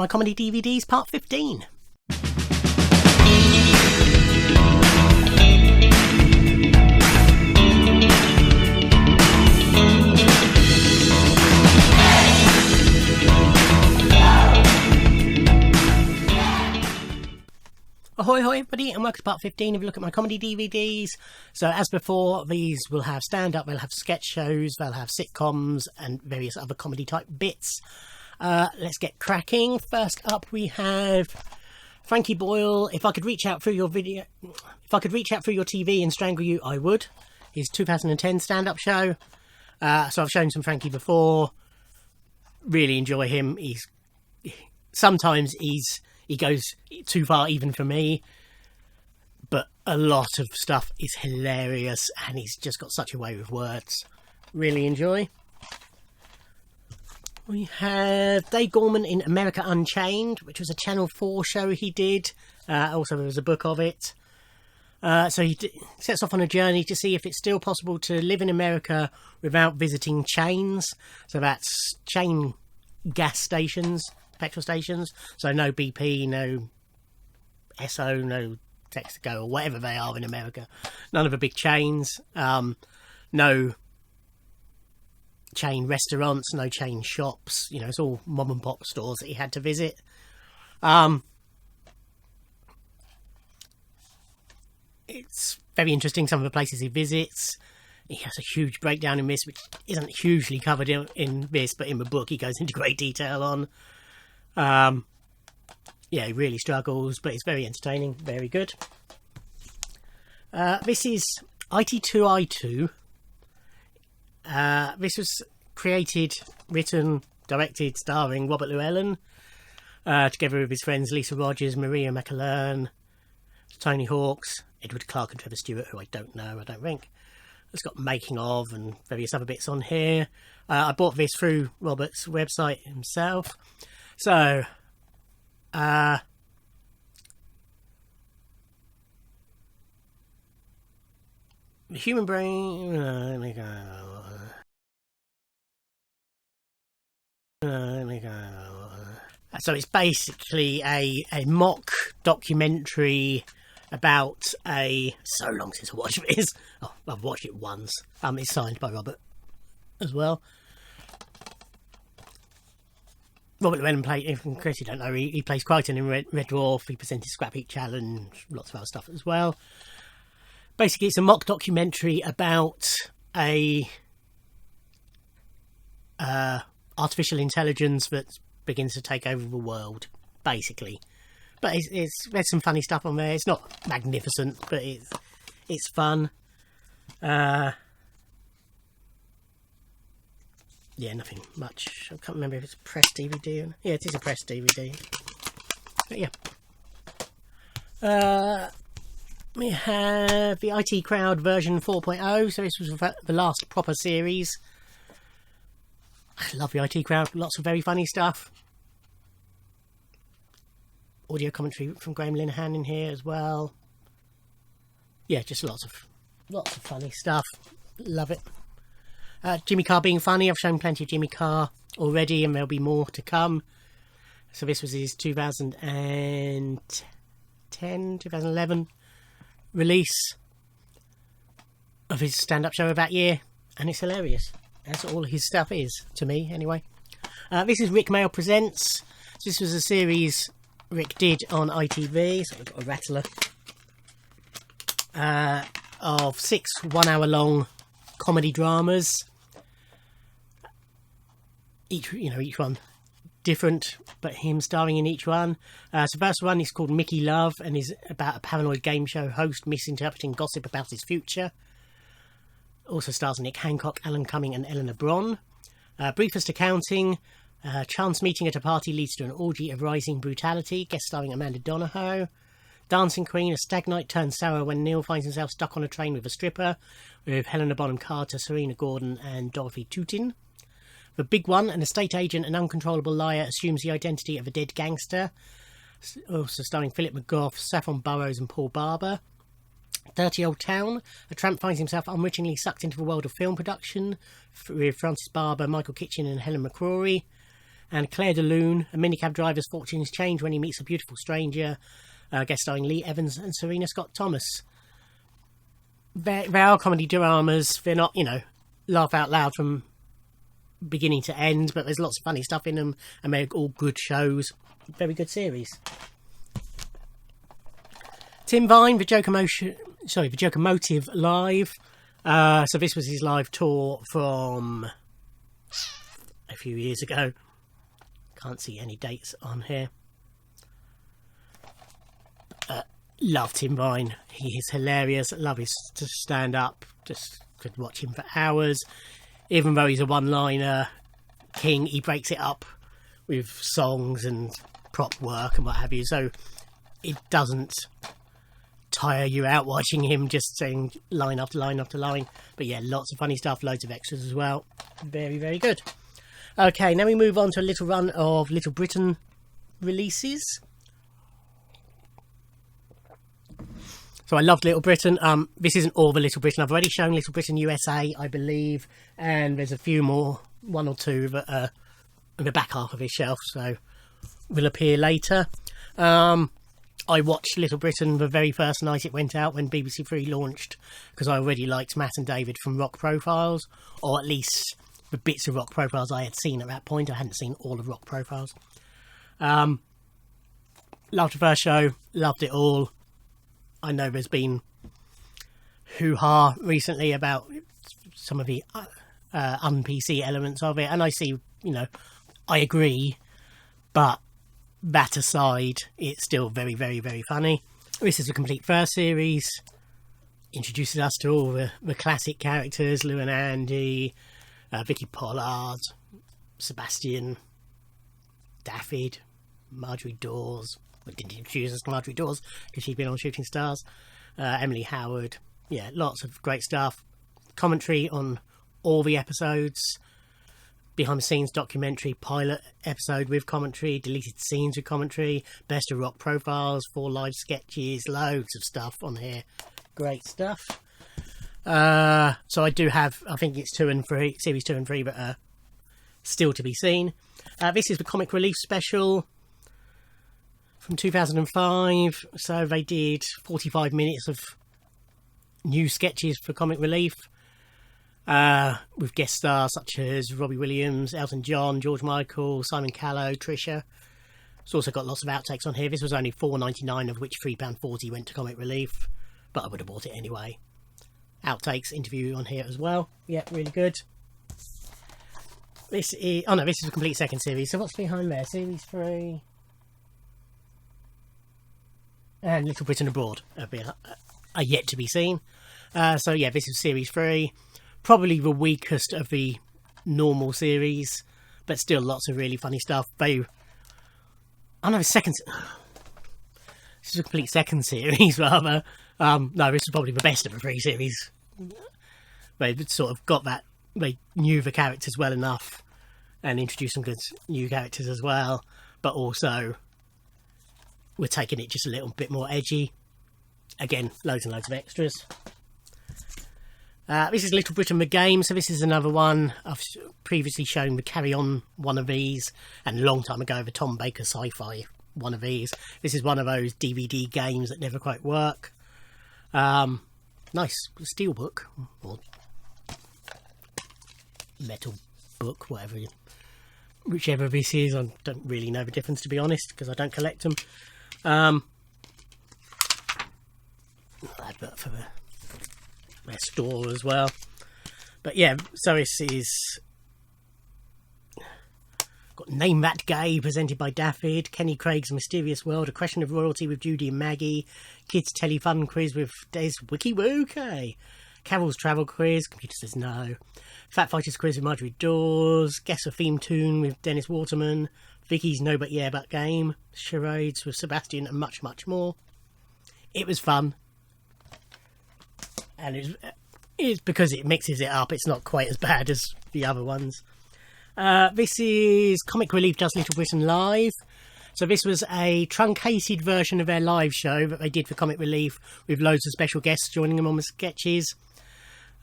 My Comedy DVDs Part 15. Ahoy, ahoy, everybody, and welcome to part 15 of a look at my comedy DVDs. So, as before, these will have stand-up, they'll have sketch shows, they'll have sitcoms, and various other comedy-type bits. Let's get cracking. First up, we have Frankie Boyle. If I could reach out through your TV and strangle you, I would. His 2010 stand-up show. So I've shown some Frankie before. Really enjoy him. Sometimes he goes too far even for me, but a lot of stuff is hilarious and he's just got such a way with words. Really enjoy. We have Dave Gorman in America Unchained, which was a Channel 4 show he did. Also there was a book of it. So he sets off on a journey to see if it's still possible to live in America without visiting chains. So that's chain gas stations, petrol stations. So no BP, no Esso, no Texaco, or whatever they are in America. None of the big chains. No chain restaurants, no chain shops. You know, it's all mom and pop stores that he had to visit. It's very interesting, some of the places he visits. He has a huge breakdown in this, which isn't hugely covered in this, but in the book he goes into great detail on. Yeah, he really struggles, but it's very entertaining, very good. This is IT2I2. This was created, written, directed, starring Robert Llewellyn, together with his friends Lisa Rogers, Maria McAlern, Tony Hawks, Edward Clark and Trevor Stewart, who I don't know, I don't think. It's got making of and various other bits on here. I bought this through Robert's website himself. So, the human brain... So it's basically a mock documentary about so long since I watched this. Oh, I've watched it once. It's signed by Robert as well. Robert Llewellyn in case you don't know, he plays Crichton in Red Dwarf. He presented Scrap Heap Challenge, lots of other stuff as well. Basically, it's a mock documentary about artificial intelligence that begins to take over the world, basically. But there's some funny stuff on there. It's not magnificent, but it's fun. Yeah, nothing much. I can't remember if it's a press DVD. Yeah, it is a press DVD. But yeah. We have the IT Crowd version 4.0. So this was the last proper series. I love the IT Crowd. Lots of very funny stuff. Audio commentary from Graham Linehan in here as well. Yeah, just lots of funny stuff. Love it. Jimmy Carr being funny. I've shown plenty of Jimmy Carr already, and there'll be more to come. So this was his 2011 release of his stand-up show of that year, and it's hilarious. That's all his stuff is, to me, anyway. This is Rik Mayall Presents. This was a series Rik did on ITV, so we've got a rattler, of 6 one-hour-long comedy dramas. Each one different, but him starring in each one. So the first one is called Mickey Love and is about a paranoid game show host misinterpreting gossip about his future. Also stars Nick Hancock, Alan Cumming and Eleanor Bron. Briefest Accounting. Chance meeting at a party leads to an orgy of rising brutality. Guest starring Amanda Donohoe. Dancing Queen. A stag night turns sour when Neil finds himself stuck on a train with a stripper, with Helena Bonham Carter, Serena Gordon and Dorothy Tootin. The Big One. An estate agent and uncontrollable liar assumes the identity of a dead gangster. Also starring Philip McGough, Saffron Burrows and Paul Barber. Dirty Old Town. A tramp finds himself unwittingly sucked into the world of film production with Francis Barber, Michael Kitchen and Helen McCrory. And Claire de Lune, a minicab driver's fortunes change when he meets a beautiful stranger, guest starring Lee Evans and Serena Scott Thomas. They are comedy dramas. They're not, laugh out loud from beginning to end, but there's lots of funny stuff in them, and they're all good shows. Very good series. Tim Vine, the Joker Motive Live. So this was his live tour from a few years ago. Can't see any dates on here. Love Tim Vine. He is hilarious. Love his stand up. Just could watch him for hours. Even though he's a one-liner king, he breaks it up with songs and prop work and what have you. So it doesn't tire you out watching him just saying line after line after line. But yeah, lots of funny stuff, loads of extras as well. Very, very good. Okay, now we move on to a little run of Little Britain releases. So I loved Little Britain. This isn't all the Little Britain. I've already shown Little Britain USA, I believe, and there's a few more, one or two that are in the back half of his shelf, so will appear later. I watched Little Britain the very first night it went out when BBC Three launched, because I already liked Matt and David from Rock Profiles, or at least the bits of Rock Profiles I had seen at that point. I hadn't seen all of Rock Profiles. Loved the first show, loved it all. I know there's been hoo-ha recently about some of the un-PC elements of it, and I see, I agree, but that aside, it's still very, very, very funny. This is a complete first series, introduces us to all the classic characters, Lou and Andy, Vicky Pollard, Sebastian, Daffyd, Marjorie Dawes. We didn't introduce us to Marjorie Dawes because she'd been on Shooting Stars. Emily Howard. Yeah, lots of great stuff. Commentary on all the episodes. Behind the scenes documentary, pilot episode with commentary, deleted scenes with commentary, best of Rock Profiles, 4 live sketches, loads of stuff on here. Great stuff. So I do have, I think it's series 2 and 3, but still to be seen. This is the Comic Relief special from 2005. So they did 45 minutes of new sketches for Comic Relief, with guest stars such as Robbie Williams, Elton John, George Michael, Simon Callow, Trisha. It's also got lots of outtakes on here. This was only £4.99, of which £3.40 went to Comic Relief, but I would have bought it anyway. Outtakes, interview on here as well. Yeah, really good. This is a complete second series. So what's behind there? Series 3 and Little Britain Abroad are yet to be seen. So yeah, this is series 3. Probably the weakest of the normal series, but still lots of really funny stuff. This is a complete second series, rather. No, this is probably the best of the 3 series. They sort of got that, they knew the characters well enough and introduced some good new characters as well, but also we're taking it just a little bit more edgy. Again, loads and loads of extras. This is Little Britain the Game, so this is another one. I've previously shown the Carry On one of these, and a long time ago the Tom Baker Sci-Fi one of these. This is one of those DVD games that never quite work. Nice steelbook, or metal book, whichever this is. I don't really know the difference, to be honest, because I don't collect them. Advert for their store as well. But yeah, so this is got Name That Gay, presented by Daffyd, Kenny Craig's Mysterious World, A Question of Royalty with Judy and Maggie, Kids Telly Fun Quiz with Des Wiki Wookie, Carol's Travel Quiz, Computer Says No, Fat Fighters Quiz with Marjorie Dawes, Guess a Theme Tune with Dennis Waterman, Vicky's No But Yeah But Game, Charades with Sebastian, and much, much more. It was fun. And it's because it mixes it up, it's not quite as bad as the other ones. This is Comic Relief Does Little Britain Live. So this was a truncated version of their live show that they did for Comic Relief, with loads of special guests joining them on the sketches.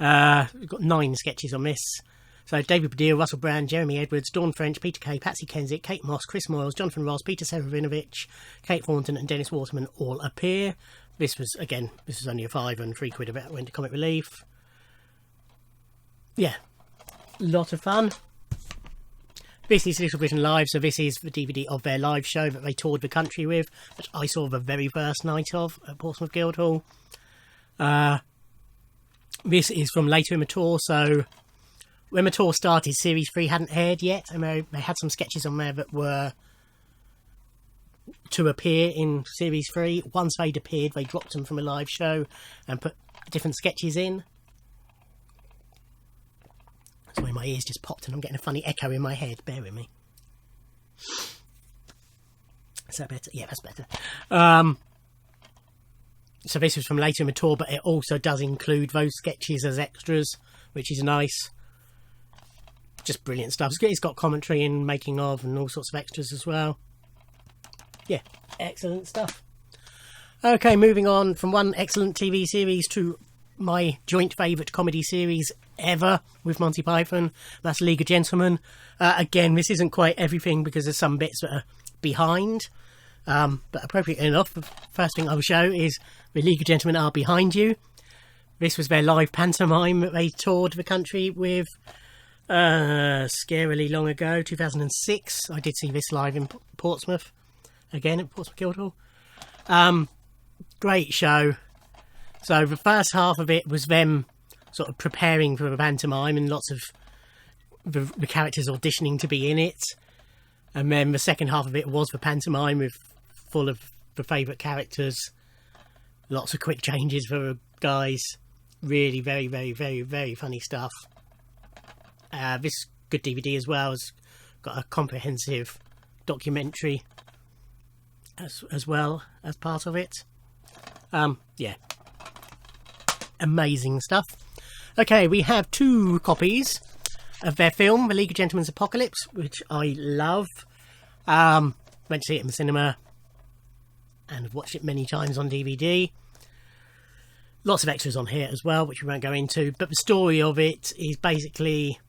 We've got 9 sketches on this. So David Baddiel, Russell Brand, Jeremy Edwards, Dawn French, Peter Kay, Patsy Kensit, Kate Moss, Chris Moyles, Jonathan Ross, Peter Serafinovich, Kate Thornton and Dennis Waterman all appear. This was only a £5 and £3 of it went to Comic Relief. Yeah, lot of fun. This is Little Britain Live, so this is the DVD of their live show that they toured the country with, which I saw the very first night of at Portsmouth Guildhall. This is from later in the tour, so when the tour started, Series 3 hadn't aired yet, and they had some sketches on there that were to appear in Series 3. Once they'd appeared, they dropped them from a live show and put different sketches in. Sorry, my ears just popped and I'm getting a funny echo in my head. Bear with me. Is that better? Yeah, that's better. So this was from later in the tour, but it also does include those sketches as extras, which is nice. Just brilliant stuff. It's got commentary and making of and all sorts of extras as well. Yeah, excellent stuff. Okay, moving on from one excellent TV series to my joint favourite comedy series ever with Monty Python. That's League of Gentlemen. Again, this isn't quite everything because there's some bits that are behind. But appropriately enough, the first thing I will show is the League of Gentlemen Are Behind You. This was their live pantomime that they toured the country with scarily long ago, 2006. I did see this live in Portsmouth, again at Portsmouth Guildhall. Great show. So the first half of it was them sort of preparing for the pantomime and lots of the characters auditioning to be in it. And then the second half of it was the pantomime with full of the favourite characters. Lots of quick changes for the guys. Really very, very, very, very funny stuff. This good DVD as well has got a comprehensive documentary as well as part of it. Yeah. Amazing stuff. Okay, we have 2 copies of their film, The League of Gentlemen's Apocalypse, which I love. Went to see it in the cinema and have watched it many times on DVD. Lots of extras on here as well, which we won't go into, but the story of it is basically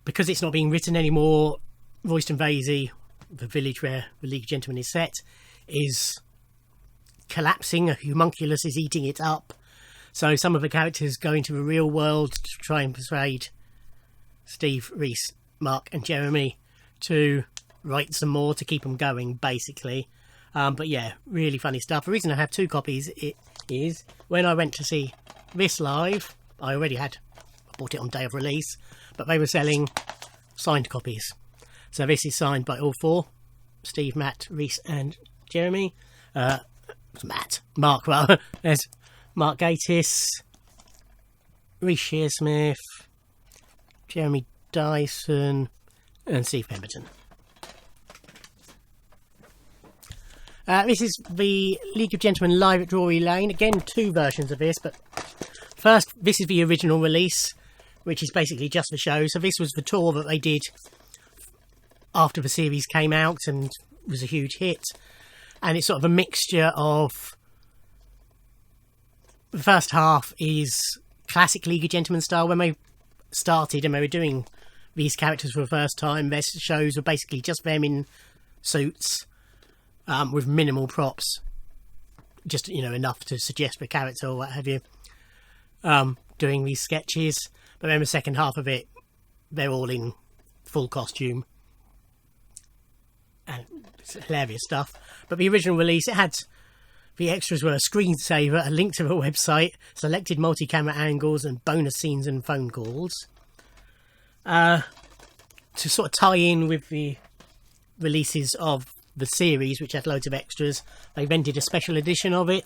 because it's not being written anymore, Royston Vasey, the village where the League of Gentlemen is set, is collapsing. A homunculus is eating it up. So some of the characters go into the real world to try and persuade Steve, Reese, Mark and Jeremy to write some more to keep them going, basically. But yeah, really funny stuff. The reason I have 2 copies is when I went to see this live, I bought it on day of release, but they were selling signed copies. So this is signed by all 4, Steve, Matt, Reese and Jeremy. Mark rather. There's Mark Gatiss, Reese Shearsmith, Jeremy Dyson and Steve Pemberton. This is the League of Gentlemen live at Drury Lane. Again, 2 versions of this, but first, this is the original release, which is basically just the show. So this was the tour that they did after the series came out and was a huge hit. And it's sort of a mixture of... The first half is classic League of Gentlemen style. When they started and they were doing these characters for the first time, their shows were basically just them in suits with minimal props. Just, enough to suggest the character or what have you. Doing these sketches. But then the second half of it, they're all in full costume. And it's hilarious stuff. But the original release, it had... The extras were a screensaver, a link to the website, selected multi-camera angles and bonus scenes and phone calls. To sort of tie in with the releases of the series, which had loads of extras, they then did a special edition of it,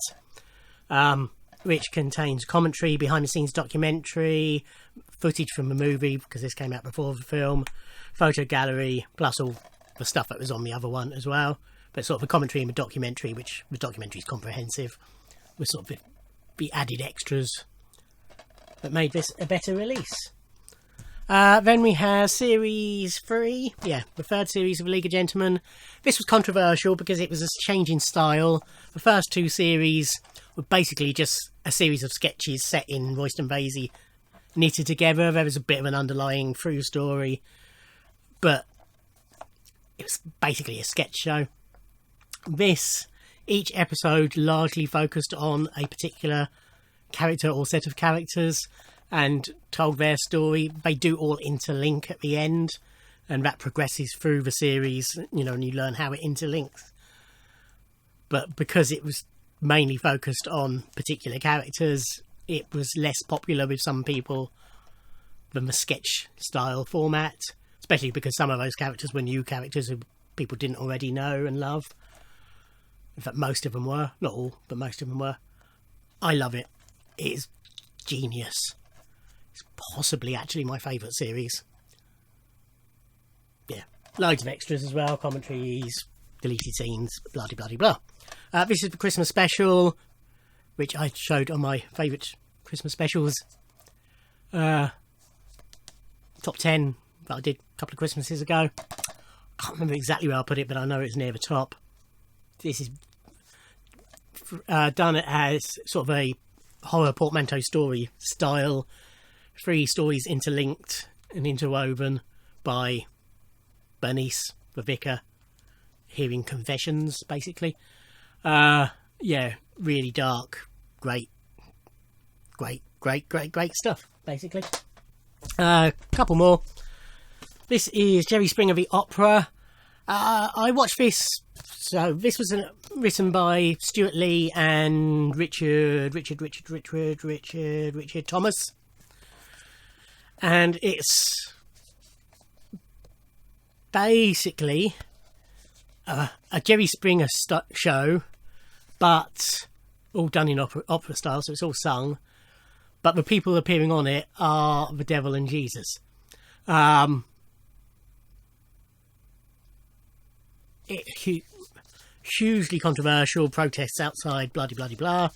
which contains commentary, behind-the-scenes documentary, footage from the movie, because this came out before the film, photo gallery, plus all the stuff that was on the other one as well. But sort of the commentary and the documentary, which the documentary is comprehensive, with sort of the added extras that made this a better release. Then we have Series 3, the 3rd series of League of Gentlemen. This was controversial because it was a change in style. The first 2 series were basically just a series of sketches set in Royston Vasey, knitted together. There was a bit of an underlying through story, but it was basically a sketch show. Each episode largely focused on a particular character or set of characters and told their story. They do all interlink at the end, and that progresses through the series, you know, and you learn how it interlinks. But because it was mainly focused on particular characters, it was less popular with some people than the sketch style format, especially because some of those characters were new characters who people didn't already know and love. In fact, most of them were. Not all, but most of them were. I love it. It is genius. It's possibly actually my favourite series. Yeah. Loads of extras as well. Commentaries, deleted scenes, blah, blah, blah, blah. This is the Christmas special, which I showed on my favourite Christmas specials. Top 10 that I did a couple of Christmases ago. I can't remember exactly where I put it, but I know it's near the top. This is done as sort of a horror portmanteau story style. 3 stories interlinked and interwoven by Bernice, the vicar, hearing confessions, basically. Yeah, really dark, great stuff, basically. Couple more. This is Jerry Springer the Opera. I watched this. So this was written by Stuart Lee and Richard Thomas, and it's basically a Jerry Springer show, but all done in opera style, so it's all sung. But the people appearing on it are the devil and Jesus. Hugely controversial, protests outside, blah blah blah.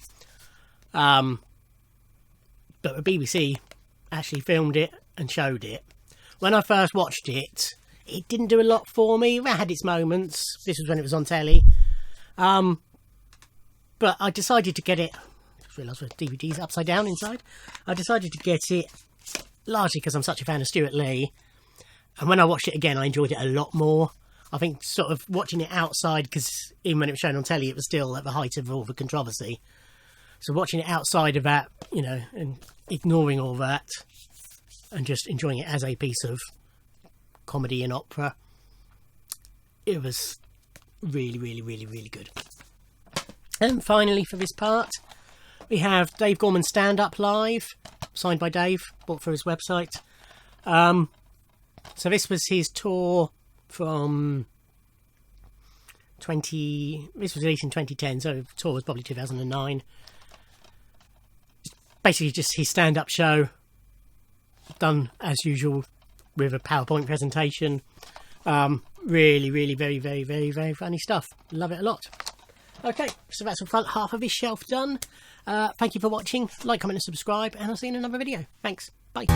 But the BBC actually filmed it and showed it. When I first watched it, it didn't do a lot for me. It had its moments. This was when it was on telly. But I decided to get it. I just realised the DVD's upside down inside. I decided to get it largely because I'm such a fan of Stuart Lee. And when I watched it again, I enjoyed it a lot more. I think sort of watching it outside, because even when it was shown on telly, it was still at the height of all the controversy. So watching it outside of that, you know, and ignoring all that, and just enjoying it as a piece of comedy and opera, it was really, really, really, really good. And finally, for this part, we have Dave Gorman Stand Up Live, signed by Dave, bought for his website. So this was his tour from this was released in 2010, so the tour was probably 2009. Basically just his stand-up show, done as usual with a PowerPoint presentation. Really, really, very, very, very, very funny stuff. Love it a lot. Okay, so that's the front half of this shelf done. Thank you for watching. Like, comment and subscribe, and I'll see you in another video. Thanks. Bye.